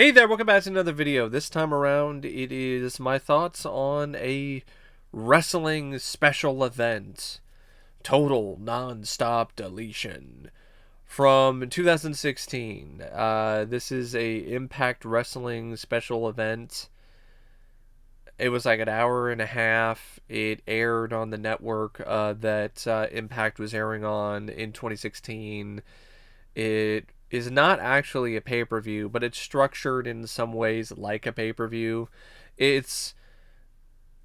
Hey there, welcome back to another video. This time around, it is my thoughts on a wrestling special event, Total Nonstop Deletion, from 2016. This is a Impact Wrestling special event. It was like an hour and a half. It aired on the network that Impact was airing on in 2016. It is not actually a pay-per-view, but it's structured in some ways like a pay-per-view. It's,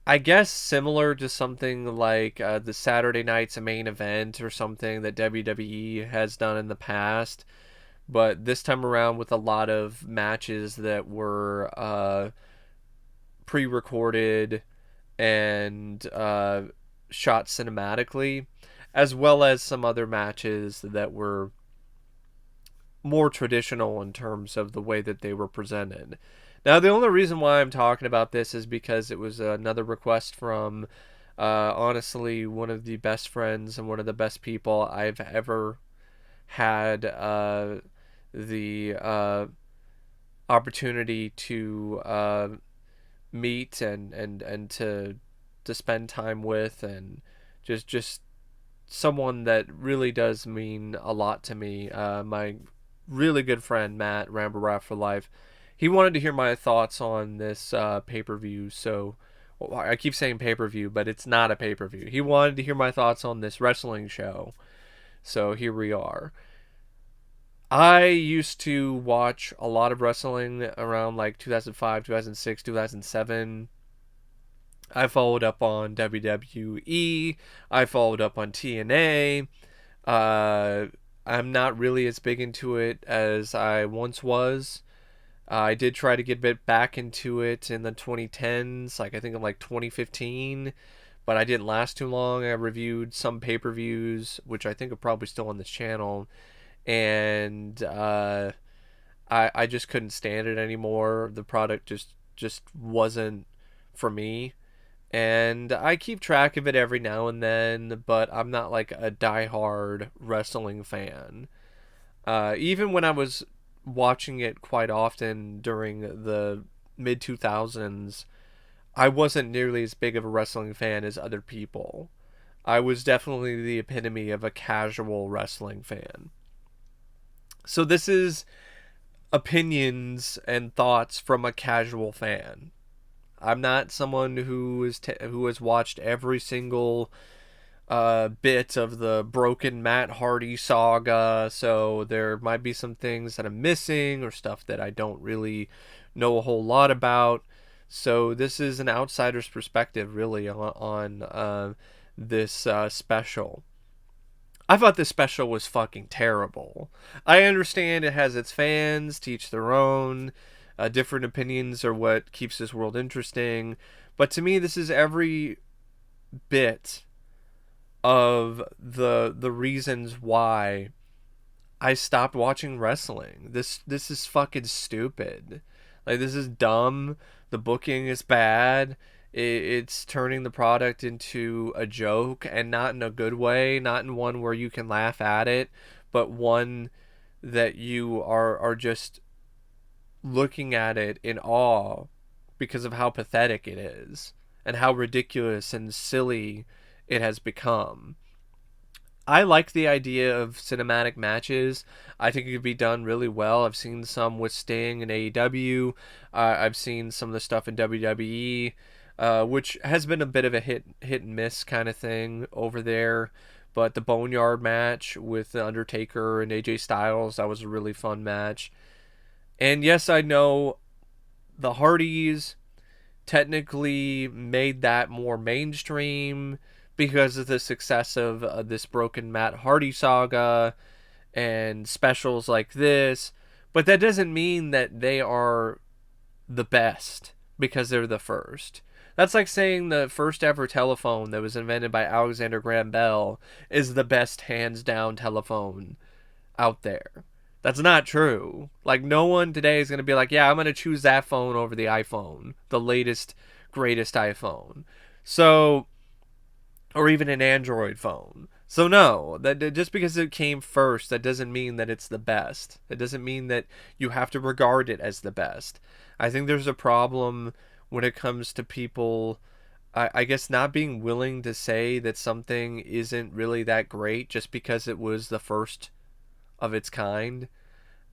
I guess, similar to something like the Saturday Night's Main Event or something that WWE has done in the past, but this time around with a lot of matches that were pre-recorded and shot cinematically, as well as some other matches that were more traditional in terms of the way that they were presented. Now, the only reason why I'm talking about this is because it was another request from, honestly, one of the best friends and one of the best people I've ever had the opportunity to meet and to spend time with, and just someone that really does mean a lot to me. My really good friend Matt Ramble Rap for Life. He wanted to hear my thoughts on this pay-per-view. So well, I keep saying pay-per-view, but it's not a pay-per-view. He wanted to hear my thoughts on this wrestling show. So here we are. I used to watch a lot of wrestling around like 2005, 2006, 2007. I followed up on WWE. I followed up on TNA. Uh, I'm not really as big into it as I once was. I did try to get a bit back into it in the 2010s, like I think in like 2015, but I didn't last too long. I reviewed some pay-per-views, which I think are probably still on this channel, and I just couldn't stand it anymore. The product just wasn't for me. And I keep track of it every now and then, but I'm not like a diehard wrestling fan. Even when I was watching it quite often during the mid 2000s, I wasn't nearly as big of a wrestling fan as other people. I was definitely the epitome of a casual wrestling fan. So this is opinions and thoughts from a casual fan. I'm not someone who has watched every single bit of the broken Matt Hardy saga, so there might be some things that I'm missing or stuff that I don't really know a whole lot about. So this is an outsider's perspective, really, on this special. I thought this special was fucking terrible. I understand it has its fans, teach their own. Different opinions are what keeps this world interesting. But to me, this is every bit of the reasons why I stopped watching wrestling. This is fucking stupid. Like, this is dumb. The booking is bad. It's turning the product into a joke, and not in a good way, not in one where you can laugh at it, but one that you are just looking at it in awe because of how pathetic it is and how ridiculous and silly it has become. I like the idea of cinematic matches. I think it could be done really well. I've seen some with Sting and AEW. I've seen some of the stuff in WWE, which has been a bit of a hit and miss kind of thing over there. But the Boneyard match with the Undertaker and AJ Styles, that was a really fun match. And yes, I know the Hardys technically made that more mainstream because of the success of this broken Matt Hardy saga and specials like this. But that doesn't mean that they are the best because they're the first. That's like saying the first ever telephone that was invented by Alexander Graham Bell is the best hands down telephone out there. That's not true. Like, no one today is going to be like, yeah, I'm going to choose that phone over the iPhone, the latest, greatest iPhone. So, or even an Android phone. So no, that just because it came first, that doesn't mean that it's the best. It doesn't mean that you have to regard it as the best. I think there's a problem when it comes to people, I guess, not being willing to say that something isn't really that great just because it was the first of its kind.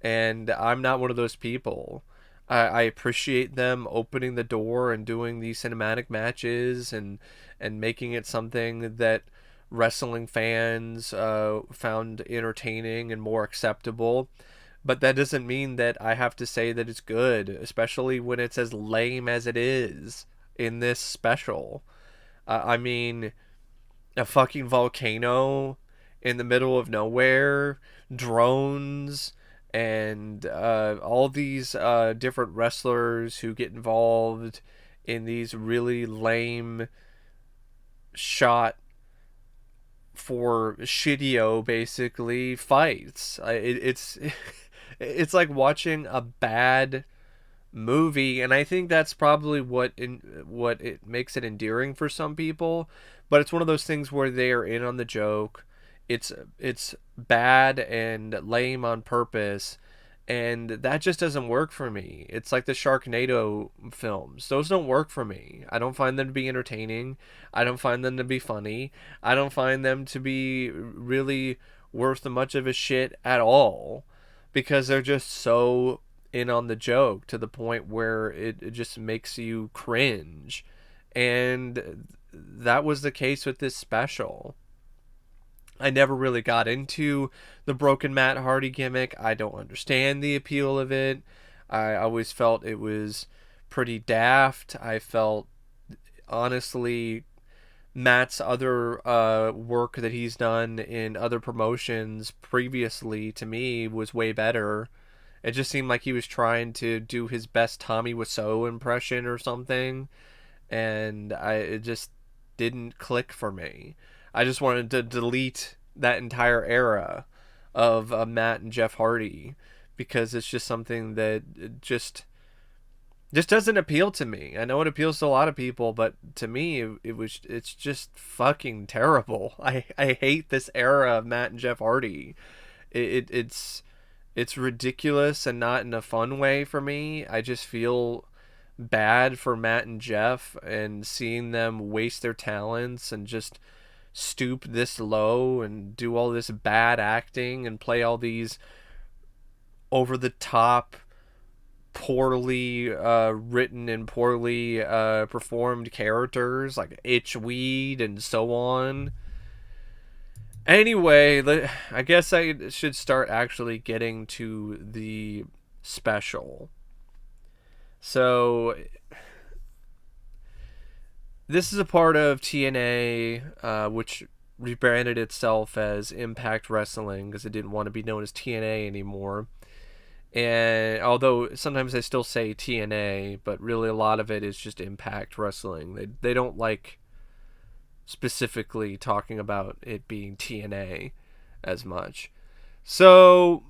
And I'm not one of those people. I appreciate them opening the door and doing these cinematic matches and making it something that wrestling fans found entertaining and more acceptable. But that doesn't mean that I have to say that it's good, especially when it's as lame as it is in this special. I mean, a fucking volcano in the middle of nowhere, drones, and all these different wrestlers who get involved in these really lame shot for shitio basically fights. It's like watching a bad movie, and I think that's probably what it makes it endearing for some people. But it's one of those things where they are in on the joke. It's bad and lame on purpose, and that just doesn't work for me. It's like the Sharknado films; those don't work for me. I don't find them to be entertaining. I don't find them to be funny. I don't find them to be really worth much of a shit at all, because they're just so in on the joke to the point where it just makes you cringe. And that was the case with this special. I never really got into the broken Matt Hardy gimmick. I don't understand the appeal of it. I always felt it was pretty daft. I felt, honestly, Matt's other work that he's done in other promotions previously, to me, was way better. It just seemed like he was trying to do his best Tommy Wiseau impression or something, and it just didn't click for me. I just wanted to delete that entire era of Matt and Jeff Hardy, because it's just something that just doesn't appeal to me. I know it appeals to a lot of people, but to me, it's just fucking terrible. I hate this era of Matt and Jeff Hardy. It's ridiculous and not in a fun way for me. I just feel bad for Matt and Jeff, and seeing them waste their talents and just stoop this low and do all this bad acting and play all these over the top, poorly written and poorly performed characters like Itchweed and so on. Anyway, I guess I should start actually getting to the special. So, this is a part of TNA, which rebranded itself as Impact Wrestling because it didn't want to be known as TNA anymore. And although sometimes they still say TNA, but really a lot of it is just Impact Wrestling. They don't like specifically talking about it being TNA as much. So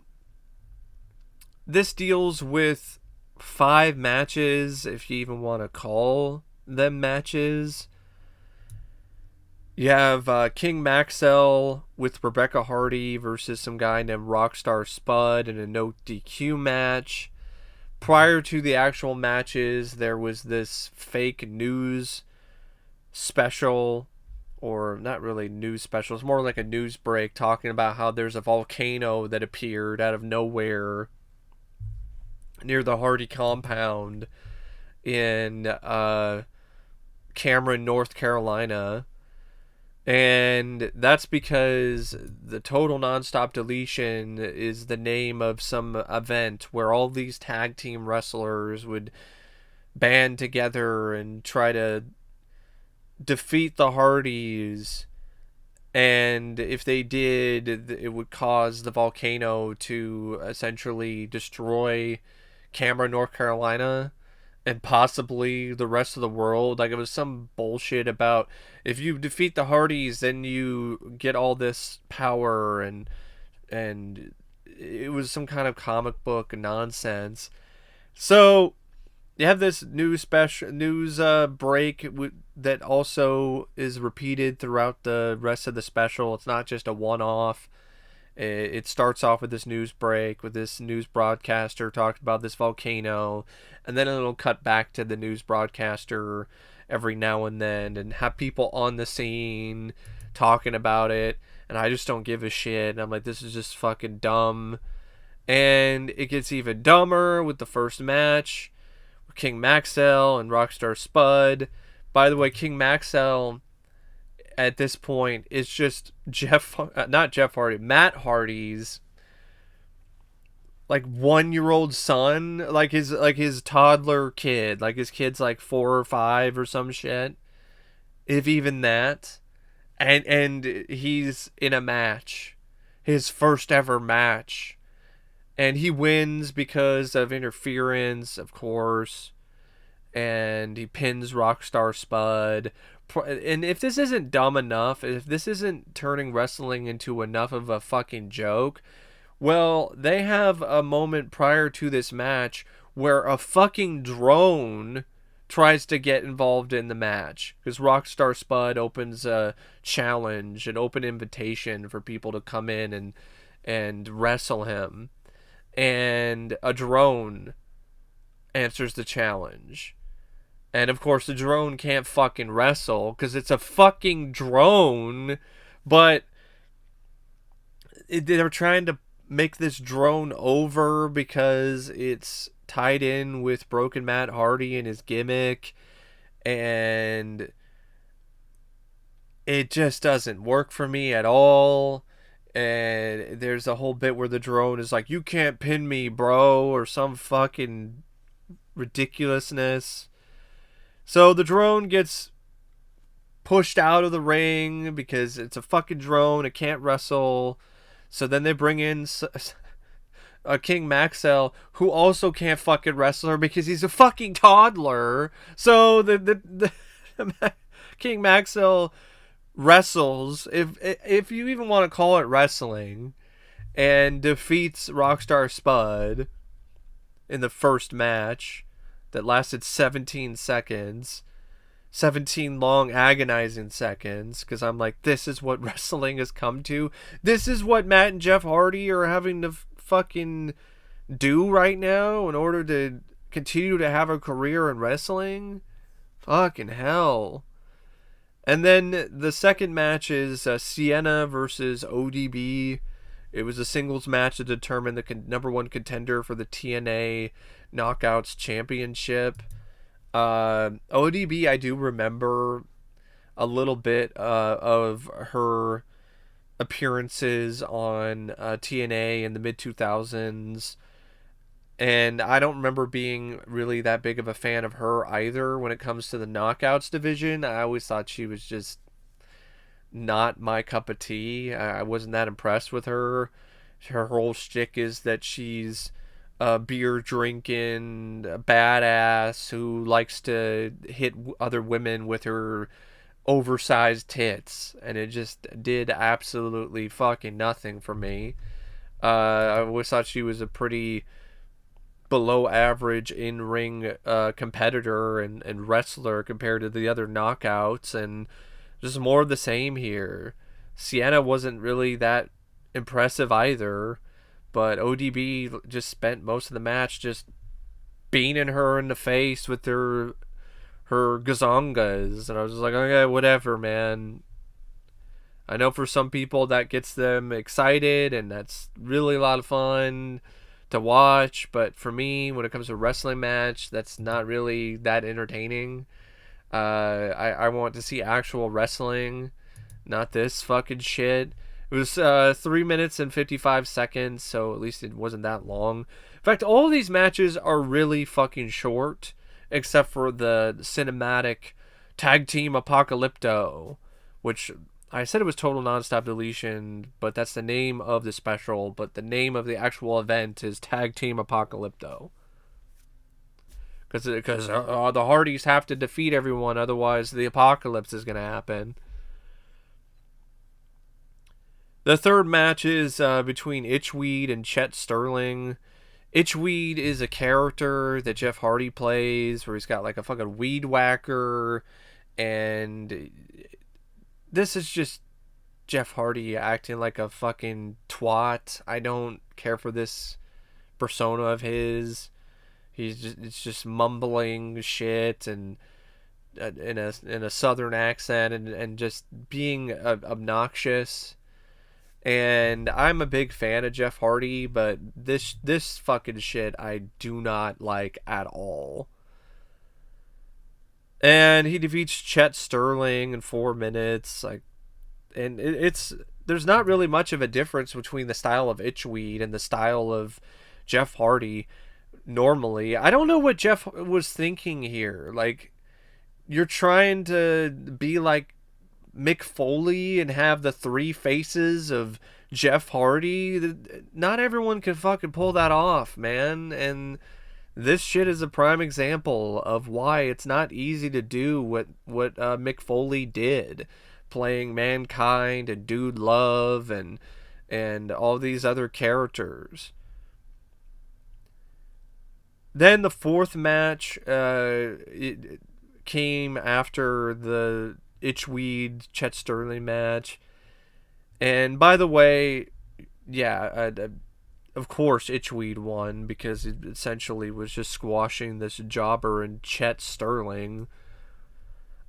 this deals with 5 matches, if you even want to call them matches. You have King Maxwell with Rebecca Hardy versus some guy named Rockstar Spud in a no DQ match. Prior to the actual matches, there was this fake news special, or not really news special, it's more like a news break talking about how there's a volcano that appeared out of nowhere near the Hardy compound in Cameron, North Carolina. And that's because the Total Nonstop Deletion is the name of some event where all these tag team wrestlers would band together and try to defeat the Hardys. And if they did, it would cause the volcano to essentially destroy Cameron, North Carolina, and possibly the rest of the world. Like, it was some bullshit about if you defeat the Hardys, then you get all this power, and it was some kind of comic book nonsense. So you have this news break that also is repeated throughout the rest of the special. It's not just a one-off. It starts off with this news break with this news broadcaster talking about this volcano, and then it'll cut back to the news broadcaster every now and then and have people on the scene talking about it. And I just don't give a shit. And I'm like, this is just fucking dumb. And it gets even dumber with the first match, King Maxwell and Rockstar Spud. By the way, King Maxwell at this point is just not Jeff Hardy, Matt Hardy's like 1-year-old son, like his toddler kid, like his kid's like 4 or 5 or some shit, if even that. And he's in a match, his first ever match, and he wins because of interference, of course, and he pins Rockstar Spud. And if this isn't dumb enough, if this isn't turning wrestling into enough of a fucking joke, well, they have a moment prior to this match where a fucking drone tries to get involved in the match because Rockstar Spud opens a challenge, an open invitation for people to come in and wrestle him, and a drone answers the challenge. And of course, the drone can't fucking wrestle because it's a fucking drone. But they're trying to make this drone over because it's tied in with Broken Matt Hardy and his gimmick. And it just doesn't work for me at all. And there's a whole bit where the drone is like, you can't pin me, bro, or some fucking ridiculousness. So the drone gets pushed out of the ring because it's a fucking drone. It can't wrestle. So then they bring in a King Maxwell who also can't fucking wrestle because he's a fucking toddler. So the King Maxwell wrestles, if you even want to call it wrestling, and defeats Rockstar Spud in the first match that lasted 17 seconds. 17 long agonizing seconds, because I'm like, this is what wrestling has come to. This is what Matt and Jeff Hardy are having to fucking do right now in order to continue to have a career in wrestling. Fucking hell. And then the second match is Sienna versus ODB. It was a singles match to determine the number one contender for the TNA Knockouts Championship. ODB, I do remember a little bit of her appearances on TNA in the mid 2000s, and I don't remember being really that big of a fan of her either when it comes to the Knockouts division. I always thought she was just not my cup of tea. I wasn't that impressed with her. Her whole shtick is that she's a beer drinking badass who likes to hit other women with her oversized tits, and it just did absolutely fucking nothing for me. I always thought she was a pretty below average in-ring competitor and wrestler compared to the other knockouts, and just more of the same here. Sienna wasn't really that impressive either, but ODB just spent most of the match just beating her in the face with her gazongas, and I was just like, okay, whatever, man. I know for some people that gets them excited, and that's really a lot of fun to watch, but for me, when it comes to a wrestling match, that's not really that entertaining. I want to see actual wrestling, not this fucking shit. It was 3 minutes and 55 seconds, so at least it wasn't that long. In fact, all these matches are really fucking short, except for the cinematic tag team apocalypto, which I said it was total Nonstop Deletion, but that's the name of the special, but the name of the actual event is Tag Team Apocalypto. Because the Hardys have to defeat everyone, otherwise the apocalypse is going to happen. The third match is between Itchweed and Chet Sterling. Itchweed is a character that Jeff Hardy plays where he's got like a fucking weed whacker, and this is just Jeff Hardy acting like a fucking twat. I don't care for this persona of his. It's just mumbling shit and in a southern accent and just being obnoxious. And I'm a big fan of Jeff Hardy, but this fucking shit I do not like at all. And he defeats Chet Sterling in 4 minutes. Like, and it's there's not really much of a difference between the style of Itchweed and the style of Jeff Hardy. Normally, I don't know what Jeff was thinking here. Like, you're trying to be like Mick Foley and have the three faces of Jeff Hardy. Not everyone can fucking pull that off, man. And this shit is a prime example of why it's not easy to do what Mick Foley did, playing Mankind and Dude Love and all these other characters. Then the fourth match it came after the Itchweed Chet Sterling match. And by the way, yeah, of course Itchweed won because it essentially was just squashing this jobber and Chet Sterling.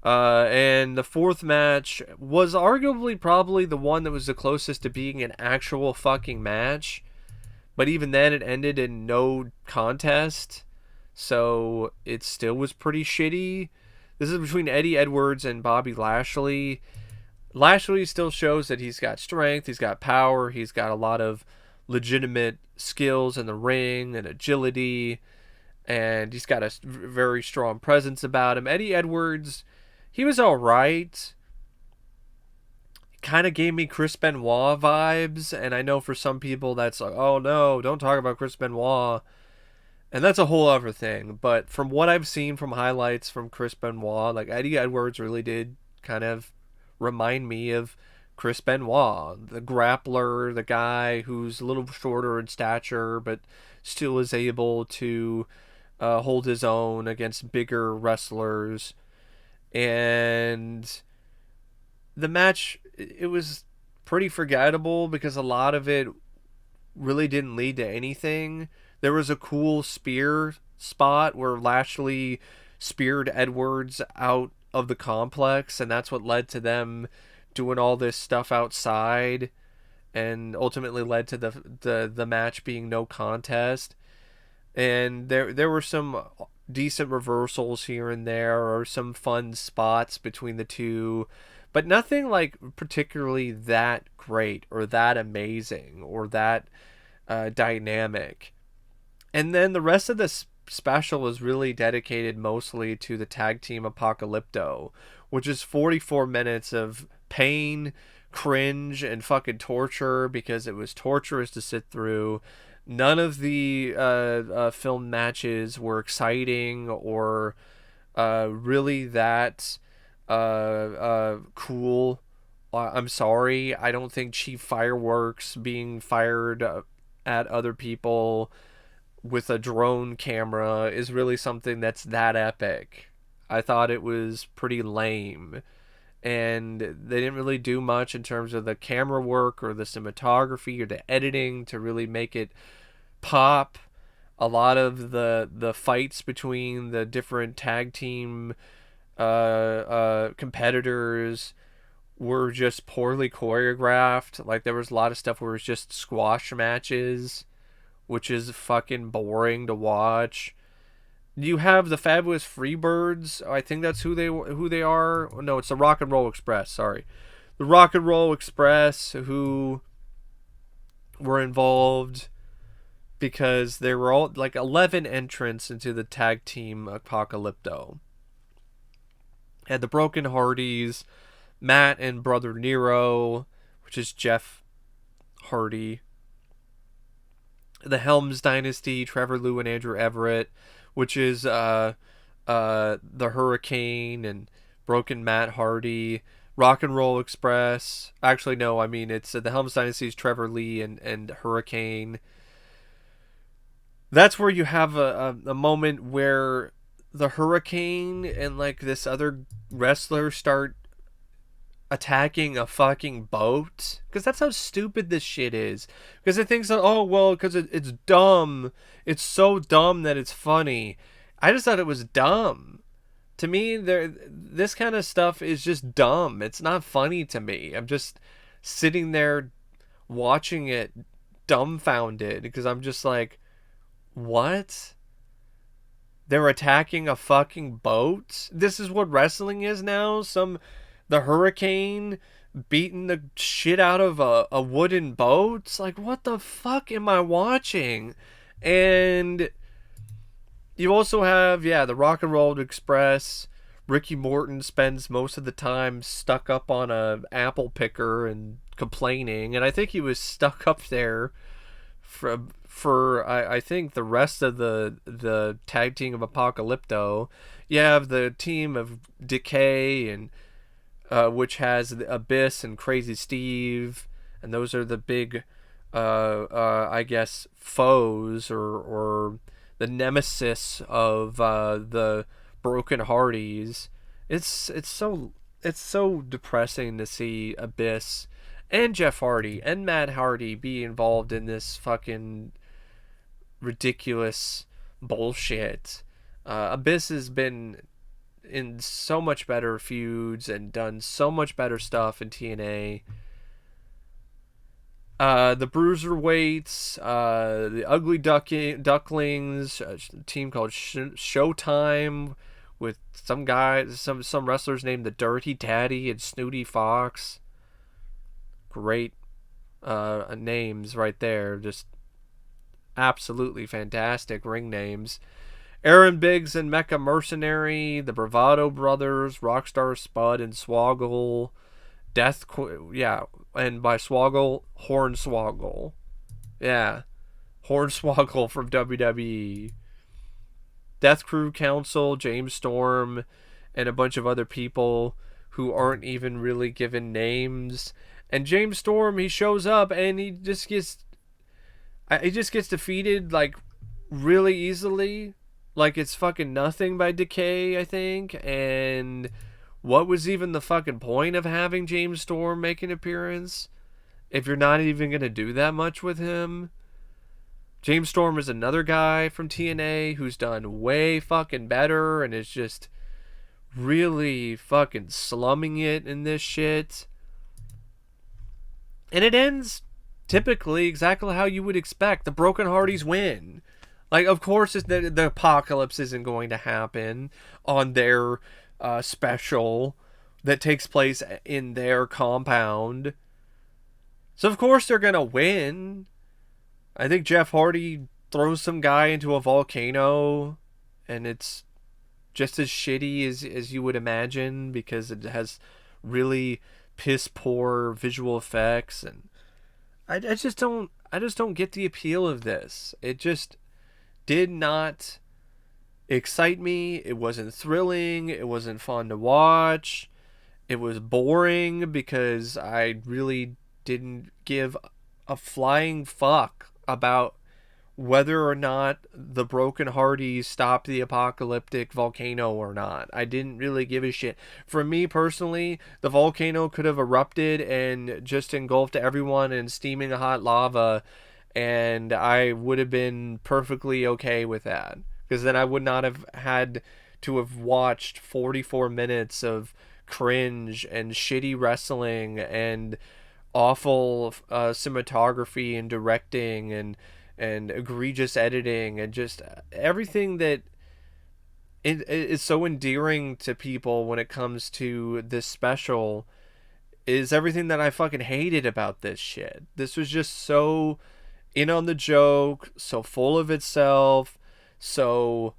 And the fourth match was arguably probably the one that was the closest to being an actual fucking match. But even then, it ended in no contest. So it still was pretty shitty. This is between Eddie Edwards and Bobby Lashley. Lashley still shows that he's got strength, he's got power, he's got a lot of legitimate skills in the ring and agility, and he's got a very strong presence about him. Eddie Edwards, he was alright. Kind of gave me Chris Benoit vibes, and I know for some people that's like, oh no, don't talk about Chris Benoit, and that's a whole other thing. But from what I've seen from highlights from Chris Benoit, like Eddie Edwards really did kind of remind me of Chris Benoit, the grappler, the guy who's a little shorter in stature but still is able to hold his own against bigger wrestlers. And the match, it was pretty forgettable because a lot of it really didn't lead to anything. There was a cool spear spot where Lashley speared Edwards out of the complex, and that's what led to them doing all this stuff outside and ultimately led to the match being no contest. And there were some decent reversals here and there, or some fun spots between the two, but nothing like particularly that great or that amazing or that dynamic. And then the rest of the special was really dedicated mostly to the tag team Apocalypto, which is 44 minutes of pain, cringe, and fucking torture because it was torturous to sit through. None of the film matches were exciting or really that cool. I'm sorry. I don't think cheap fireworks being fired at other people with a drone camera is really something that's that epic. I thought it was pretty lame. And they didn't really do much in terms of the camera work or the cinematography or the editing to really make it pop. A lot of the fights between the different tag team competitors were just poorly choreographed. Like, there was a lot of stuff where it was just squash matches, which is fucking boring to watch. You have the Fabulous Freebirds. I think that's who they are. No, it's the Rock and Roll Express. Sorry, the Rock and Roll Express, who were involved because there were all like 11 entrants into the tag team Apocalypto. Had the Broken Hardys, Matt and Brother Nero, which is Jeff Hardy. The Helms Dynasty, Trevor Lou and Andrew Everett, which is the Hurricane and Broken Matt Hardy. Rock and Roll Express. Actually, no, I mean, it's the Helms Dynasty's Trevor Lee and Hurricane. that's where you have a moment where the Hurricane and like this other wrestler start attacking a fucking boat, because that's how stupid this shit is. Because it thinks that, oh well, because it's dumb, it's so dumb that it's funny. I just thought it was dumb. To me, this kind of stuff is just dumb. It's not funny to me. I'm just sitting there watching it dumbfounded, because I'm just like, what? They're attacking a fucking boat? This is what wrestling is now? The Hurricane beating the shit out of a wooden boat? Like, what the fuck am I watching? And you also have, yeah, the Rock and Roll Express. Ricky Morton spends most of the time stuck up on a apple picker and complaining, and I think he was stuck up there for I think the rest of the tag team of Apocalypto. You have the team of Decay and which has the Abyss and Crazy Steve, and those are the big I guess foes, or the nemesis of the Broken Hardys. It's so depressing to see Abyss and Jeff Hardy and Matt Hardy be involved in this fucking ridiculous bullshit. Abyss has been in so much better feuds and done so much better stuff in TNA. The Bruiserweights, the Ugly Ducklings, a team called Showtime, with some guys, some wrestlers named the Dirty Daddy and Snooty Fox. Great names right there. Just absolutely fantastic ring names. Aaron Biggs and Mecha Mercenary, the Bravado Brothers, Rockstar Spud and Swoggle, yeah, and by Swoggle, Hornswoggle. Yeah, Hornswoggle from WWE. Death Crew Council, James Storm, and a bunch of other people who aren't even really given names. And James Storm, he shows up and he just gets defeated like really easily. Like it's fucking nothing by Decay, I think. And what was even the fucking point of having James Storm make an appearance if you're not even going to do that much with him? James Storm is another guy from TNA who's done way fucking better and is just really fucking slumming it in this shit. And it ends typically exactly how you would expect. The Broken Hardys win. Like, of course, the apocalypse isn't going to happen on their special that takes place in their compound. So, of course, they're going to win. I think Jeff Hardy throws some guy into a volcano, and it's just as shitty as you would imagine, because it has really piss poor visual effects, and I just don't get the appeal of this. It just did not excite me. It wasn't thrilling. It wasn't fun to watch. It was boring because I really didn't give a flying fuck about whether or not the Broken Hardys stopped the apocalyptic volcano or not. I didn't really give a shit. For me personally, the volcano could have erupted and just engulfed everyone in steaming hot lava, and I would have been perfectly okay with that. Because then I would not have had to have watched 44 minutes of cringe and shitty wrestling and awful cinematography and directing and egregious editing and just everything that is so endearing to people when it comes to this special is everything that I fucking hated about this shit. This was just so in on the joke, so full of itself, so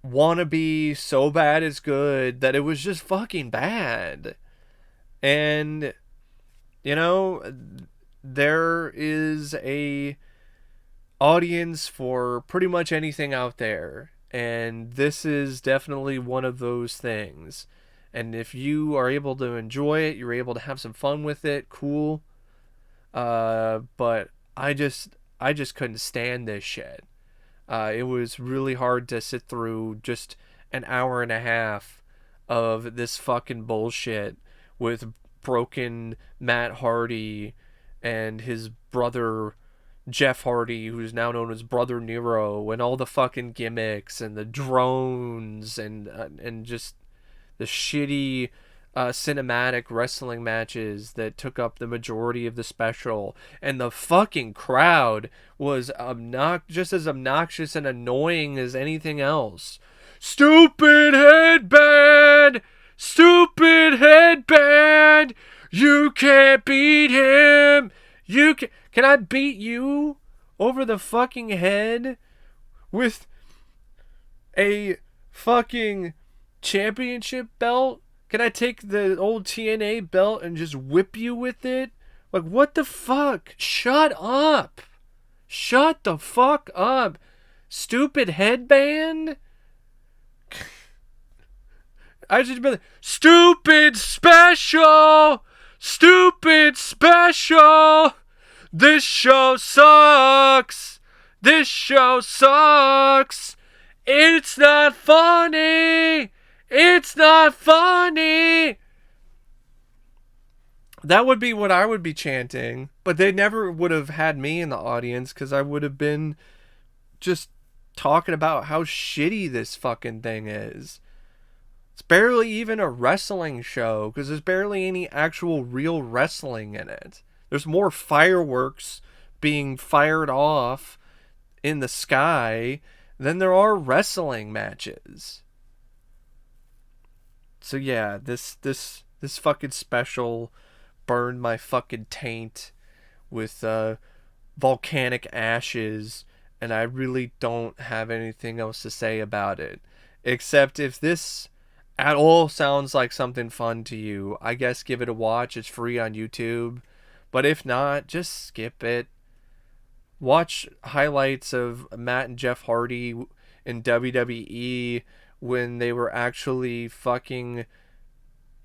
wannabe, so bad it's good, that it was just fucking bad. And there is a audience for pretty much anything out there, and this is definitely one of those things. And if you are able to enjoy it, you're able to have some fun with it, cool. But I just couldn't stand this shit. It was really hard to sit through just an hour and a half of this fucking bullshit with broken Matt Hardy and his brother Jeff Hardy, who's now known as Brother Nero, and all the fucking gimmicks and the drones and just the shitty cinematic wrestling matches that took up the majority of the special, and the fucking crowd was just as obnoxious and annoying as anything else. Stupid headband! Stupid headband! You can't beat him! Can I beat you over the fucking head with a fucking championship belt? Can I take the old TNA belt and just whip you with it? Like, what the fuck? Shut up. Shut the fuck up. Stupid headband? I just be like, stupid special! Stupid special! This show sucks! This show sucks! It's not funny! It's not funny! That would be what I would be chanting, but they never would have had me in the audience because I would have been just talking about how shitty this fucking thing is. It's barely even a wrestling show because there's barely any actual real wrestling in it. There's more fireworks being fired off in the sky than there are wrestling matches. So yeah, this fucking special burned my fucking taint with volcanic ashes, and I really don't have anything else to say about it. Except if this at all sounds like something fun to you, I guess give it a watch. It's free on YouTube. But if not, just skip it. Watch highlights of Matt and Jeff Hardy in WWE when they were actually fucking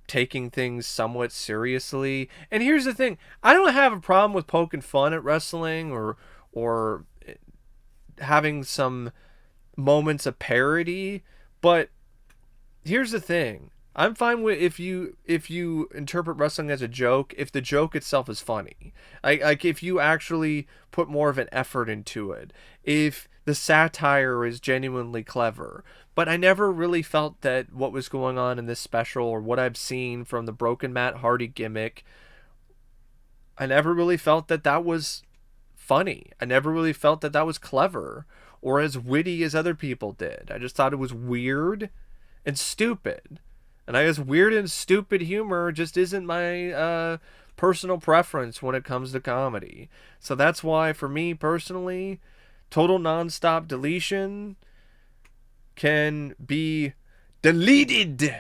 taking things somewhat seriously. And here's the thing, I don't have a problem with poking fun at wrestling or having some moments of parody, but here's the thing. I'm fine with if you interpret wrestling as a joke, if the joke itself is funny. Like if you actually put more of an effort into it. If the satire is genuinely clever. But I never really felt that what was going on in this special or what I've seen from the broken Matt Hardy gimmick, I never really felt that that was funny. I never really felt that that was clever or as witty as other people did. I just thought it was weird and stupid. And I guess weird and stupid humor just isn't my personal preference when it comes to comedy. So that's why, for me personally, total Nonstop Deletion can be deleted.